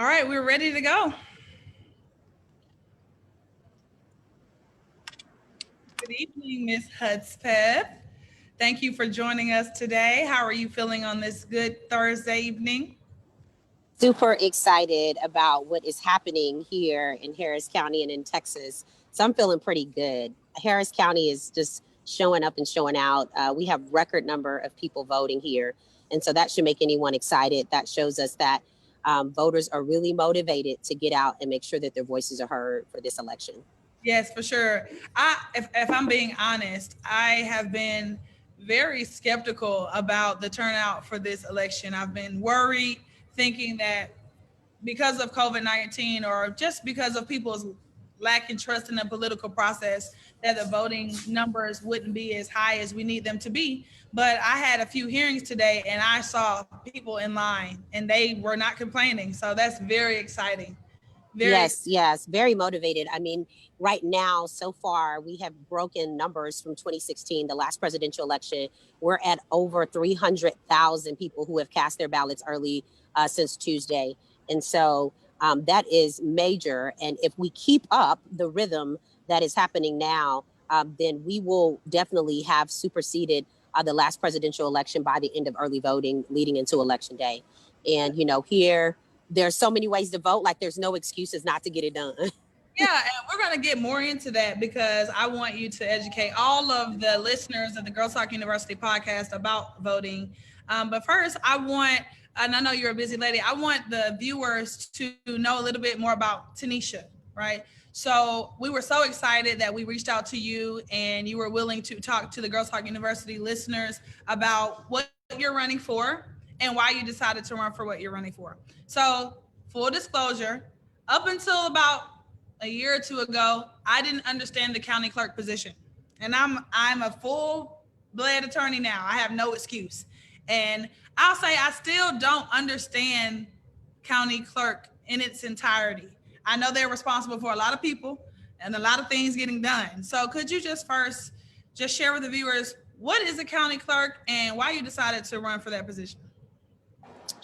All right, we're ready to go. Good evening, Miss Hudspeth. Thank you for joining us today. How are you feeling on this good Thursday evening? Super excited about what is happening here in Harris County and in Texas. So I'm feeling pretty good. Harris County is just showing up and showing out. We have record number of people voting here. And so that should make anyone excited. That shows us that voters are really motivated to get out and make sure that their voices are heard for this election. Yes, for sure. If I'm being honest, I have been very skeptical about the turnout for this election. I've been worried, thinking that because of COVID-19 or just because of people's lacking trust in the political process, that the voting numbers wouldn't be as high as we need them to be. But I had a few hearings today and I saw people in line and they were not complaining. So that's very exciting. Yes, very motivated. I mean, right now, so far, we have broken numbers from 2016, the last presidential election. We're at over 300,000 people who have cast their ballots early since Tuesday. And so that is major. And if we keep up the rhythm that is happening now, then we will definitely have superseded the last presidential election by the end of early voting leading into election day. And, here, there's so many ways to vote. Like there's no excuses not to get it done. Yeah, and we're going to get more into that because I want you to educate all of the listeners of the Girls Talk University podcast about voting. But first, and I know you're a busy lady, I want the viewers to know a little bit more about Teneshia, right? So we were so excited that we reached out to you and you were willing to talk to the Girls Talk University listeners about what you're running for and why you decided to run for what you're running for. So full disclosure, up until about a year or two ago, I didn't understand the county clerk position. And I'm a full-blood attorney now. I have no excuse. And I'll say I still don't understand county clerk in its entirety. I know they're responsible for a lot of people and a lot of things getting done. So could you just first just share with the viewers what is a county clerk and why you decided to run for that position?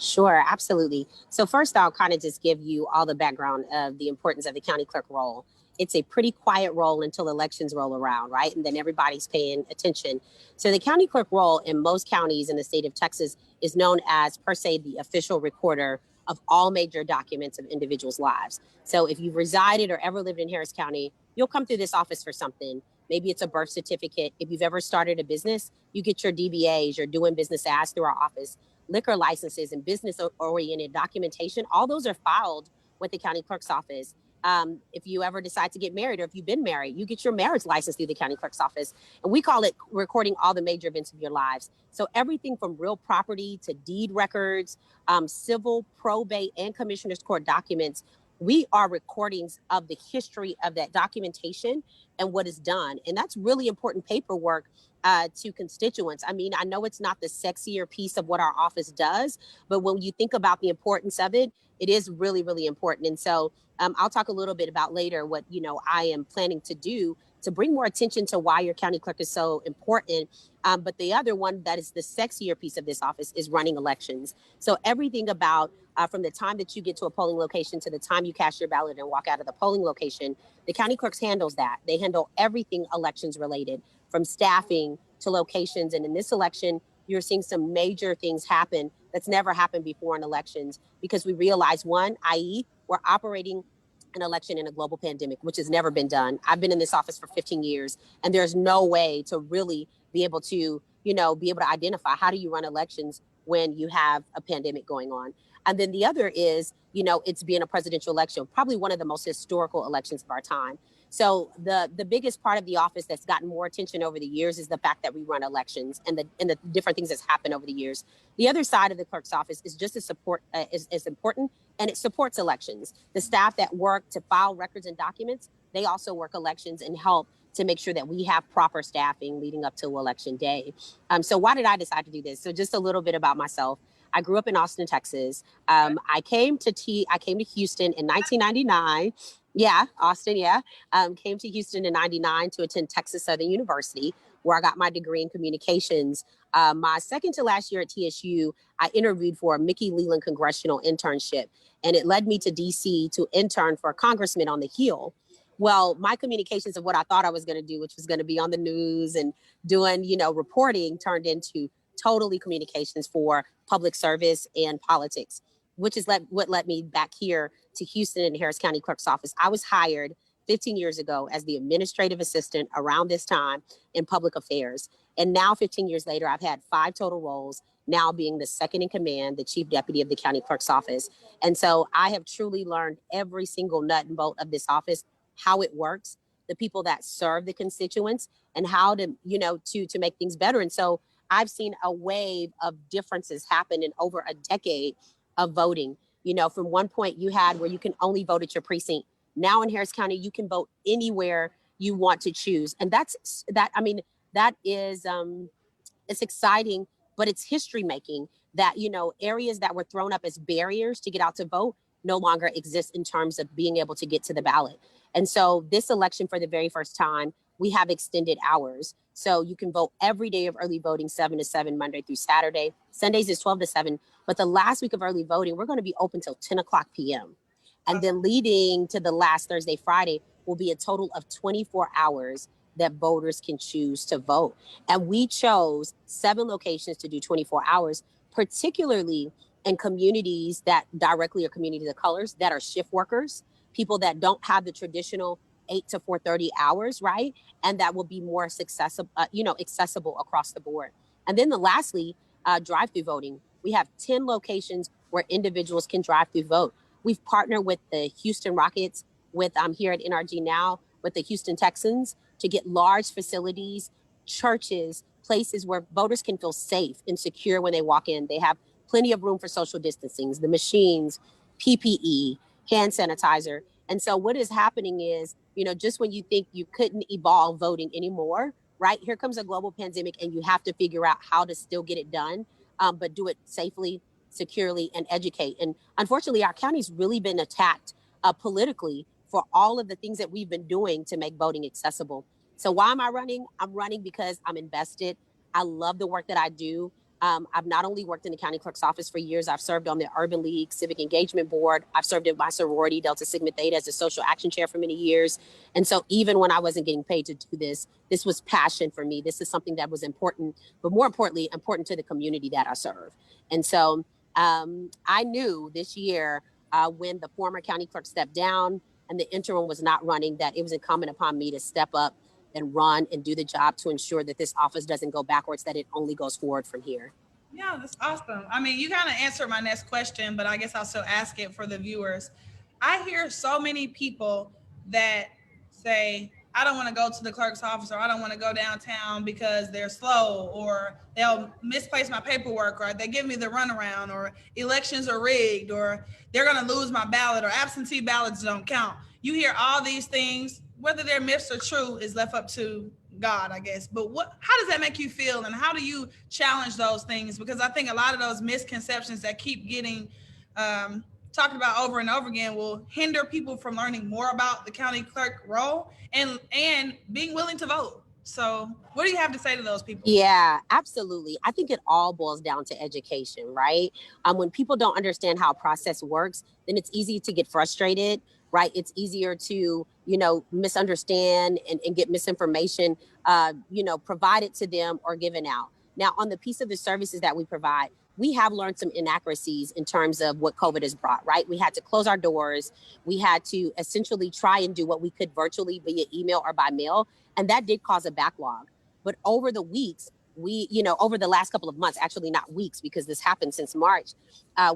Sure, absolutely. So first, I'll kind of just give you all the background of the importance of the county clerk role. It's a pretty quiet role until elections roll around, right? And then everybody's paying attention. So the county clerk role in most counties in the state of Texas is known as, per se, the official recorder of all major documents of individuals' lives. So if you've resided or ever lived in Harris County, you'll come through this office for something. Maybe it's a birth certificate. If you've ever started a business, you get your DBAs, your doing business as through our office. Liquor licenses and business-oriented documentation, all those are filed with the county clerk's office. If you ever decide to get married or if you've been married, you get your marriage license through the county clerk's office. And we call it recording all the major events of your lives. So everything from real property to deed records, civil, probate, and commissioner's court documents, we are recordings of the history of that documentation and what is done. And that's really important paperwork to constituents. I mean, I know it's not the sexier piece of what our office does, but when you think about the importance of it, it is really, really important. And so I'll talk a little bit about later what, I am planning to do to bring more attention to why your county clerk is so important. But the other one that is the sexier piece of this office is running elections. So everything about from the time that you get to a polling location to the time you cast your ballot and walk out of the polling location, the county clerks handles that. They handle everything elections related, from staffing to locations. And in this election, you're seeing some major things happen that's never happened before in elections because we realize one, i.e., we're operating an election in a global pandemic, which has never been done. I've been in this office for 15 years, and there's no way to really be able to, identify how do you run elections when you have a pandemic going on. And then the other is, it's being a presidential election, probably one of the most historical elections of our time. So the biggest part of the office that's gotten more attention over the years is the fact that we run elections and the different things that's happened over the years. The other side of the clerk's office is just as important, and it supports elections. The staff that work to file records and documents, they also work elections and help to make sure that we have proper staffing leading up to election day. So why did I decide to do this? So just a little bit about myself. I grew up in Austin, Texas. I came to Houston in 1999. Yeah, Austin, yeah. Came to Houston in 99 to attend Texas Southern University, where I got my degree in communications. My second to last year at TSU, I interviewed for a Mickey Leland congressional internship, and it led me to DC to intern for a congressman on the Hill. Well, my communications of what I thought I was going to do, which was going to be on the news and doing, reporting, turned into totally communications for public service and politics, which is what led me back here to Houston and Harris County Clerk's office. I was hired 15 years ago as the administrative assistant around this time in public affairs. And now 15 years later, I've had 5 total roles, now being the second in command, the chief deputy of the county clerk's office. And so I have truly learned every single nut and bolt of this office, how it works, the people that serve the constituents, and how to, to make things better. And so I've seen a wave of differences happen in over a decade of voting. From one point you had where you can only vote at your precinct. Now in Harris County, you can vote anywhere you want to choose. And that is, it's exciting, but it's history making that, areas that were thrown up as barriers to get out to vote no longer exist in terms of being able to get to the ballot. And so this election, for the very first time, we have extended hours. So you can vote every day of early voting, 7 to 7, Monday through Saturday. Sundays is 12 to 7. But the last week of early voting, we're going to be open till 10 o'clock p.m. And then leading to the last Thursday, Friday will be a total of 24 hours that voters can choose to vote. And we chose 7 locations to do 24 hours, particularly in communities that directly are communities of colors that are shift workers, people that don't have the traditional 8 to 4:30 hours, right? And that will be more accessible across the board. And then lastly, drive-through voting. We have 10 locations where individuals can drive through vote. We've partnered with the Houston Rockets, with here at NRG now, with the Houston Texans, to get large facilities, churches, places where voters can feel safe and secure when they walk in. They have plenty of room for social distancing, the machines, PPE, hand sanitizer. And so what is happening is, just when you think you couldn't evolve voting anymore, right? Here comes a global pandemic and you have to figure out how to still get it done, but do it safely, securely, and educate. And unfortunately, our county's really been attacked politically for all of the things that we've been doing to make voting accessible. So why am I running? I'm running because I'm invested. I love the work that I do. I've not only worked in the county clerk's office for years, I've served on the Urban League Civic Engagement Board. I've served in my sorority, Delta Sigma Theta, as a social action chair for many years. And so even when I wasn't getting paid to do this, this was passion for me. This is something that was important, but more importantly, important to the community that I serve. And so I knew this year when the former county clerk stepped down and the interim was not running, that it was incumbent upon me to step up and run and do the job to ensure that this office doesn't go backwards, that it only goes forward from here. Yeah, that's awesome. I mean, you kind of answered my next question, but I guess I'll still ask it for the viewers. I hear so many people that say, I don't want to go to the clerk's office, or I don't want to go downtown because they're slow, or they'll misplace my paperwork, or they give me the runaround, or elections are rigged, or they're going to lose my ballot, or absentee ballots don't count. You hear all these things. Whether they're myths or true is left up to God, I guess. But how does that make you feel, and how do you challenge those things? Because I think a lot of those misconceptions that keep getting talked about over and over again will hinder people from learning more about the county clerk role and being willing to vote. So what do you have to say to those people? Yeah, absolutely. I think it all boils down to education, right? When people don't understand how a process works, then it's easy to get frustrated, right? It's easier to, misunderstand and get misinformation, provided to them or given out. Now, on the piece of the services that we provide, we have learned some inaccuracies in terms of what COVID has brought, right? We had to close our doors. We had to essentially try and do what we could virtually via email or by mail. And that did cause a backlog. But over the weeks, over the last couple of months, actually not weeks, because this happened since March,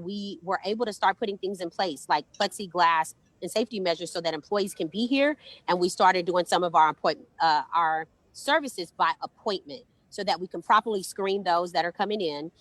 we were able to start putting things in place like plexiglass and safety measures so that employees can be here. And we started doing some of our services by appointment so that we can properly screen those that are coming in.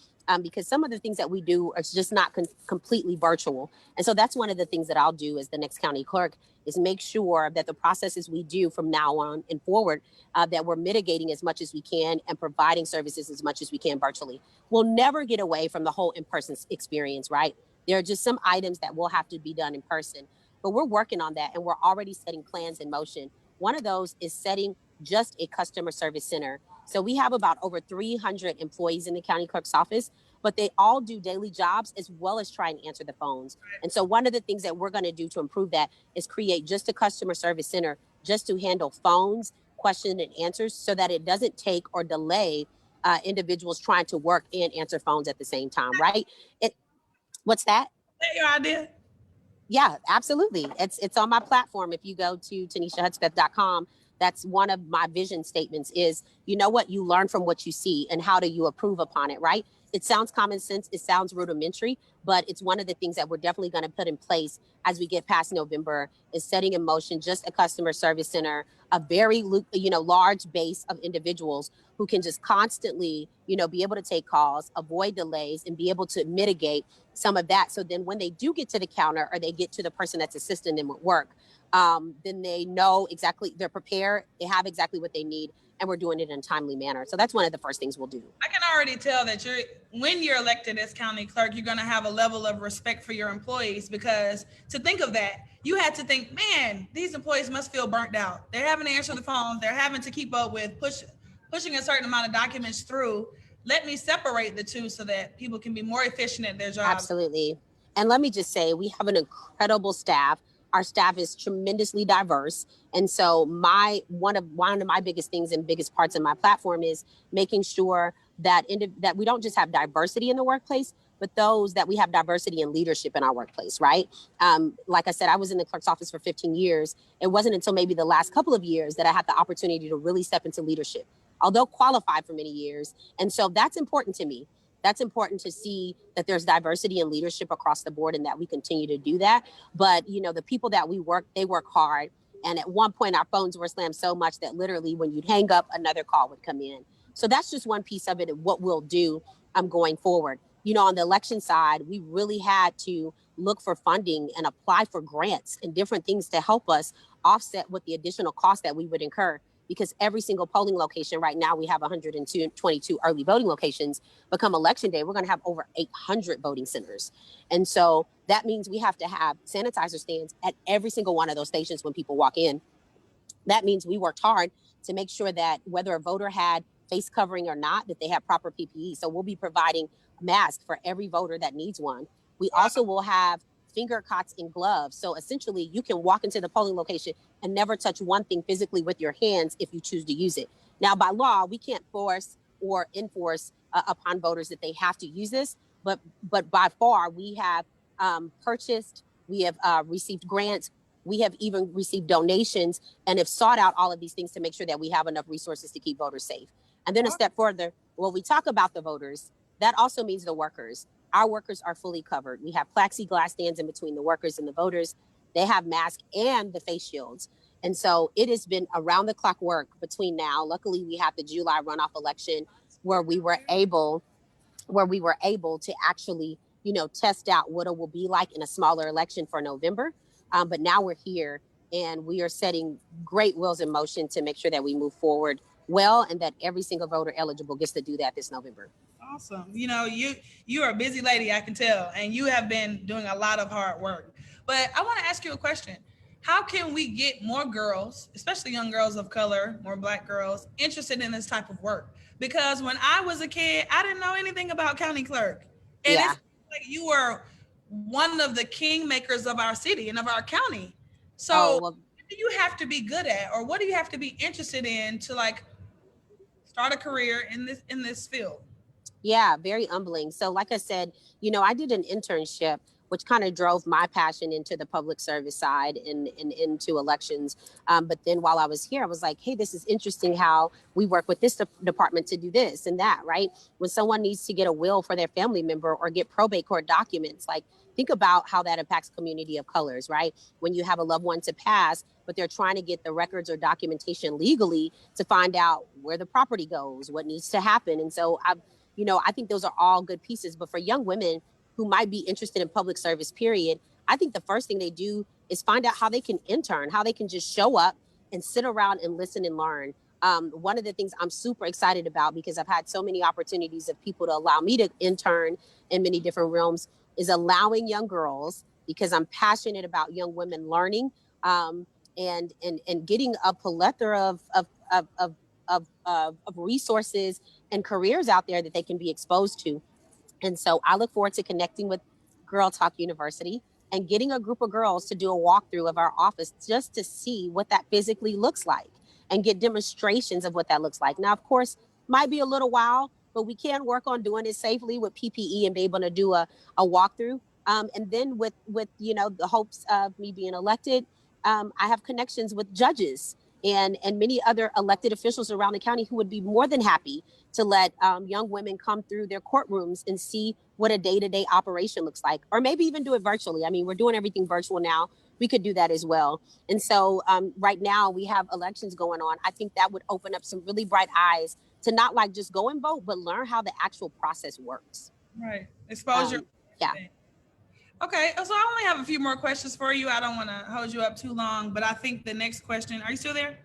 Because some of the things that we do are just not completely virtual. And so that's one of the things that I'll do as the next county clerk, is make sure that the processes we do from now on and forward, that we're mitigating as much as we can and providing services as much as we can virtually. We'll never get away from the whole in-person experience, right? There are just some items that will have to be done in person, but we're working on that and we're already setting plans in motion. One of those is setting just a customer service center So we have about over 300 employees in the county clerk's office, but they all do daily jobs as well as try and answer the phones. And so one of the things that we're going to do to improve that is create just a customer service center just to handle phones, question and answers, so that it doesn't take or delay individuals trying to work and answer phones at the same time, right? What's that? Is that your idea? Yeah, absolutely. It's on my platform. If you go to TenesiaHudspeth.com, that's one of my vision statements is, you know what, you learn from what you see and how do you improve upon it, right? It sounds common sense, it sounds rudimentary, but it's one of the things that we're definitely going to put in place as we get past November is setting in motion just a customer service center, a very large base of individuals who can just constantly, be able to take calls, avoid delays, and be able to mitigate some of that. So then when they do get to the counter or they get to the person that's assisting them with work, then they know exactly, they're prepared, they have exactly what they need, and we're doing it in a timely manner. So that's one of the first things we'll do. I can already tell that when you're elected as county clerk, you're going to have a level of respect for your employees, because to think of that, you had to think, man, these employees must feel burnt out. They're having to answer the phone. They're having to keep up with pushing a certain amount of documents through. Let me separate the two so that people can be more efficient at their jobs. Absolutely. And let me just say, we have an incredible staff. Our staff is tremendously diverse. And so one of my biggest things and biggest parts of my platform is making sure that we don't just have diversity in the workplace, but that we have diversity in leadership in our workplace, right? Like I said, I was in the clerk's office for 15 years. It wasn't until maybe the last couple of years that I had the opportunity to really step into leadership, although qualified for many years. And so that's important to me. That's important to see that there's diversity in leadership across the board and that we continue to do that. But, the people that they work hard. And at one point, our phones were slammed so much that literally when you'd hang up, another call would come in. So that's just one piece of it and what we'll do going forward. On the election side, we really had to look for funding and apply for grants and different things to help us offset what the additional cost that we would incur. Because every single polling location right now, we have 122 early voting locations. Become election day, we're going to have over 800 voting centers. And so that means we have to have sanitizer stands at every single one of those stations when people walk in. That means we worked hard to make sure that whether a voter had face covering or not, that they have proper PPE. So we'll be providing a mask for every voter that needs one. We also will have finger cots and gloves. So essentially you can walk into the polling location and never touch one thing physically with your hands if you choose to use it. Now, by law, we can't force or enforce upon voters that they have to use this, but by far we have purchased, we have received grants, we have even received donations and have sought out all of these things to make sure that we have enough resources to keep voters safe. And then a step further, when we talk about the voters, that also means the workers. Our workers are fully covered. We have plexiglass stands in between the workers and the voters. They have masks and the face shields. And so it has been around the clock work between now. Luckily, we had the July runoff election where we were able to actually, test out what it will be like in a smaller election for November. But now we're here and we are setting great wheels in motion to make sure that we move forward well and that every single voter eligible gets to do that this November. Awesome. You are a busy lady, I can tell, and you have been doing a lot of hard work. But I want to ask you a question. How can we get more girls, especially young girls of color, more Black girls, interested in this type of work? Because when I was a kid, I didn't know anything about county clerk. And It's like you were one of the kingmakers of our city and of our county. So what do you have to be good at, or what do you have to be interested in to start a career in this field? Yeah, very humbling. So like I said, I did an internship, which kind of drove my passion into the public service side and into elections. But then while I was here, I was like, hey, this is interesting how we work with this department to do this and that, right? When someone needs to get a will for their family member or get probate court documents, think about how that impacts community of colors, right? When you have a loved one to pass, but they're trying to get the records or documentation legally to find out where the property goes, what needs to happen. And so I think those are all good pieces. But for young women who might be interested in public service, period, I think the first thing they do is find out how they can intern, how they can just show up and sit around and listen and learn. One of the things I'm super excited about, because I've had so many opportunities of people to allow me to intern in many different realms, is allowing young girls, because I'm passionate about young women learning and getting a plethora of of resources and careers out there that they can be exposed to. And so I look forward to connecting with Girl Talk University and getting a group of girls to do a walkthrough of our office just to see what that physically looks like and get demonstrations of what that looks like. Now, of course, might be a little while, but we can work on doing it safely with PPE and be able to do a walkthrough. And then with the hopes of me being elected, I have connections with judges and many other elected officials around the county who would be more than happy to let young women come through their courtrooms and see what a day-to-day operation looks like, or maybe even do it virtually. I mean, we're doing everything virtual now. We could do that as well. And so right now we have elections going on. I think that would open up some really bright eyes to not like just go and vote, but learn how the actual process works. Right. Exposure. Yeah. Okay, so I only have a few more questions for you. I don't want to hold you up too long, but I think the next question, are you still there?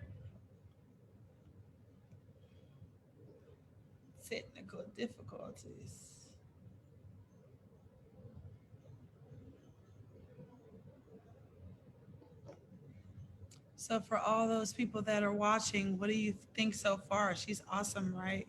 Technical difficulties. So for all those people that are watching, what do you think so far? She's awesome, right?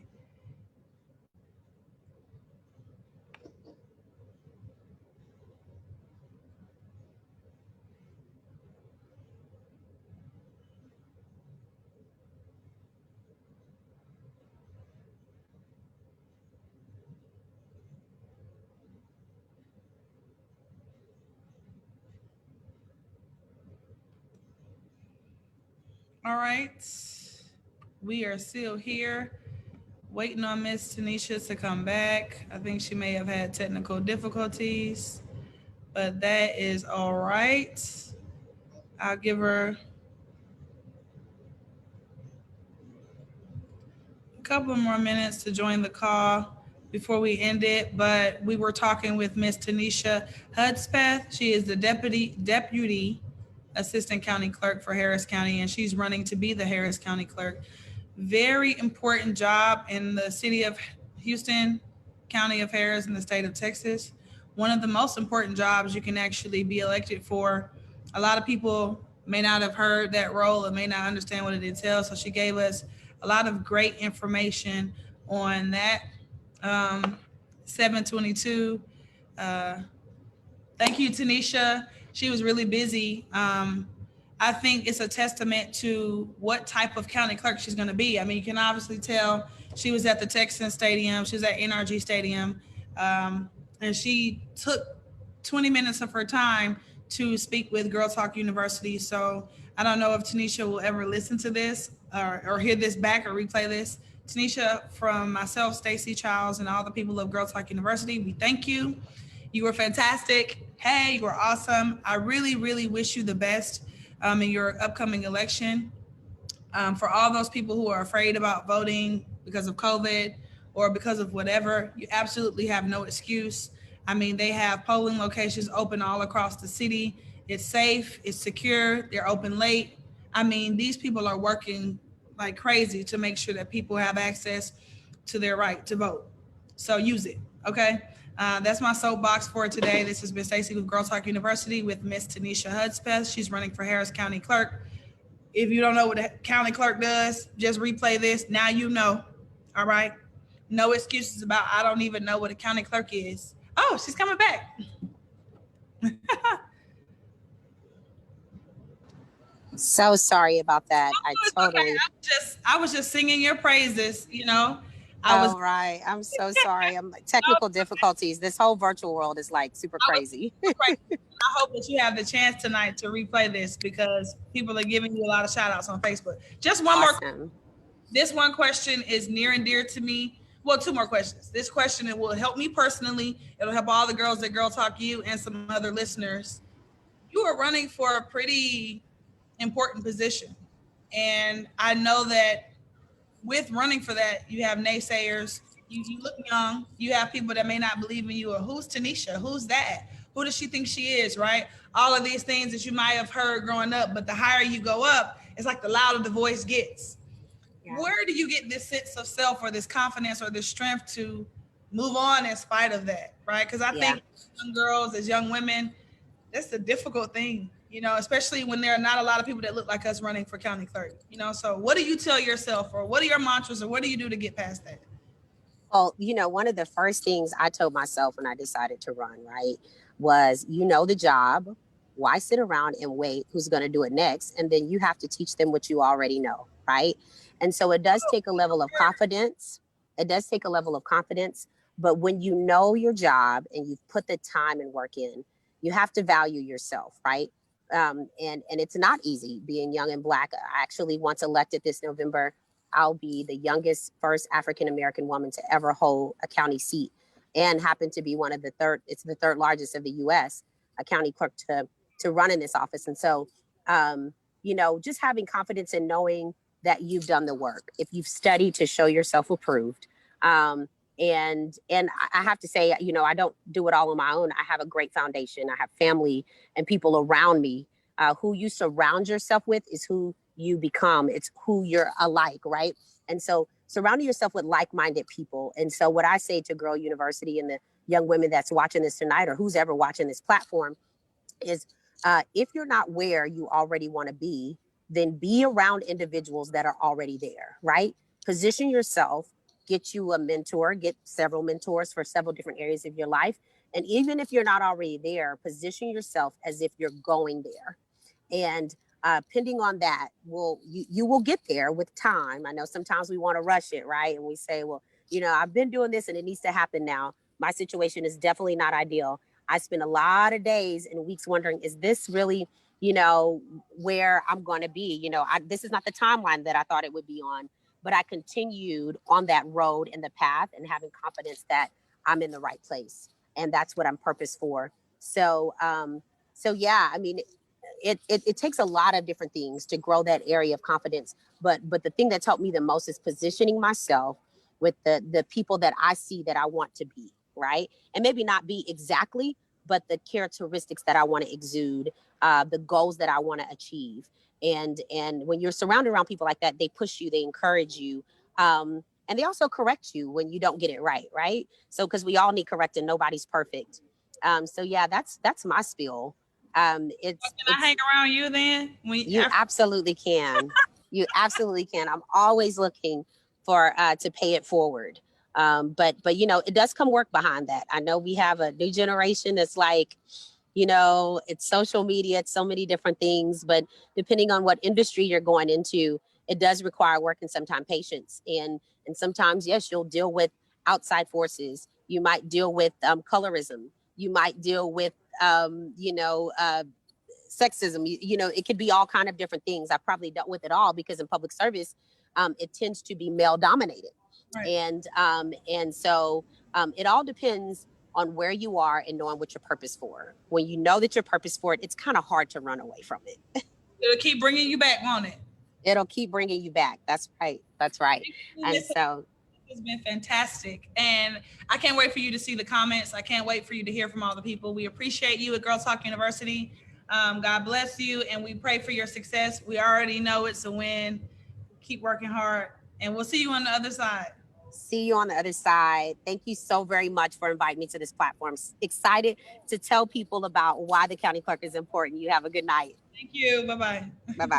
All right, we are still here waiting on Miss Teneshia to come back. I think she may have had technical difficulties, but that is all right. I'll give her a couple more minutes to join the call before we end it. But we were talking with Miss Teneshia Hudspeth. She is the deputy assistant county clerk for Harris County, and she's running to be the Harris County clerk. Very important job in the city of Houston, county of Harris, in the state of Texas. One of the most important jobs you can actually be elected for. A lot of people may not have heard that role and may not understand what it entails. So she gave us a lot of great information on that. 722. Thank you, Teneshia. She was really busy. I think it's a testament to what type of county clerk she's going to be. I mean, you can obviously tell she was at the Texan Stadium. She was at NRG Stadium. And she took 20 minutes of her time to speak with Girl Talk University. So I don't know if Teneshia will ever listen to this or hear this back or replay this. Teneshia, from myself, Staci, Charles, and all the people of Girl Talk University, we thank you. You were fantastic. Hey, you were awesome. I really, really wish you the best in your upcoming election. For all those people who are afraid about voting because of COVID or because of whatever, you absolutely have no excuse. I mean, they have polling locations open all across the city. It's safe, it's secure, they're open late. I mean, these people are working like crazy to make sure that people have access to their right to vote. So use it, okay? That's my soapbox for today. This has been Staci with Girl Talk University with Miss Teneshia Hudspeth. She's running for Harris County Clerk. If you don't know what the county clerk does, just replay this. Now you know, all right? No excuses about, I don't even know what a county clerk is. Oh, she's coming back. So sorry about that. Okay. I was just singing your praises, you know. Right. I'm so sorry. I'm technical difficulties. This whole virtual world is like super crazy. I hope that you have the chance tonight to replay this because people are giving you a lot of shout outs on Facebook. Just one more. This one question is near and dear to me. Well, two more questions. This question, it will help me personally. It'll help all the girls that Girl Talk you and some other listeners. You are running for a pretty important position. And I know that with running for that, you have naysayers. You look young. You have people that may not believe in you. Or who's Teneshia? Who's that? Who does she think she is, right? All of these things that you might have heard growing up, but the higher you go up, it's like the louder the voice gets. Yeah. Where do you get this sense of self or this confidence or this strength to move on in spite of that, right? Because I think young girls, as young women, That's a difficult thing, especially when there are not a lot of people that look like us running for county clerk, So what do you tell yourself, or what are your mantras, or what do you do to get past that? Well, one of the first things I told myself when I decided to run, right, was the job. Why sit around and wait? Who's going to do it next? And then you have to teach them what you already know, right? And so it does take a level of confidence. It does take a level of confidence. But when you know your job and you've put the time and work in, you have to value yourself, right? And it's not easy being young and Black. I actually, once elected this November, I'll be the youngest first African-American woman to ever hold a county seat, and happen to be it's the third largest of the US, a county clerk to run in this office. And so, just having confidence in knowing that you've done the work, if you've studied to show yourself approved. And I have to say, I don't do it all on my own. I have a great foundation. I have family and people around me. Who you surround yourself with is who you become. It's who you're alike, right? And so surrounding yourself with like-minded people. And so what I say to Girl University and the young women that's watching this tonight, or who's ever watching this platform, is if you're not where you already want to be, then be around individuals that are already there, right? Position yourself, get you a mentor, get several mentors for several different areas of your life. And even if you're not already there, position yourself as if you're going there. And pending on that, you will get there with time. I know sometimes we want to rush it, right? And we say, well, I've been doing this and it needs to happen now. My situation is definitely not ideal. I spend a lot of days and weeks wondering, is this really, where I'm going to be? This is not the timeline that I thought it would be on, but I continued on that road and the path, and having confidence that I'm in the right place. And that's what I'm purposed for. So yeah, I mean, it takes a lot of different things to grow that area of confidence. But the thing that's helped me the most is positioning myself with the people that I see that I want to be, right? And maybe not be exactly, but the characteristics that I want to exude, the goals that I want to achieve. And when you're surrounded around people like that, they push you, they encourage you. And they also correct you when you don't get it right? So, because we all need correcting, nobody's perfect. So yeah, that's my spiel. Can I hang around you then? You absolutely can. You absolutely can. I'm always looking for to pay it forward. But it does come work behind that. I know we have a new generation that's like, it's social media, it's so many different things, but depending on what industry you're going into, it does require work and sometimes patience. And sometimes, yes, you'll deal with outside forces. You might deal with colorism. You might deal with, sexism. It could be all kind of different things. I probably dealt with it all because in public service, it tends to be male dominated. Right. And so it all depends on where you are and knowing what your purpose for. When you know that your purpose for it, it's kind of hard to run away from it. It'll keep bringing you back, won't it? It'll keep bringing you back. That's right. That's right. And so it's been fantastic. And I can't wait for you to see the comments. I can't wait for you to hear from all the people. We appreciate you at Girl Talk University. God bless you. And we pray for your success. We already know it's a win. Keep working hard. And we'll see you on the other side. See you on the other side. Thank you so very much for inviting me to this platform. Excited to tell people about why the county clerk is important. You have a good night. Thank you. Bye-bye. Bye-bye.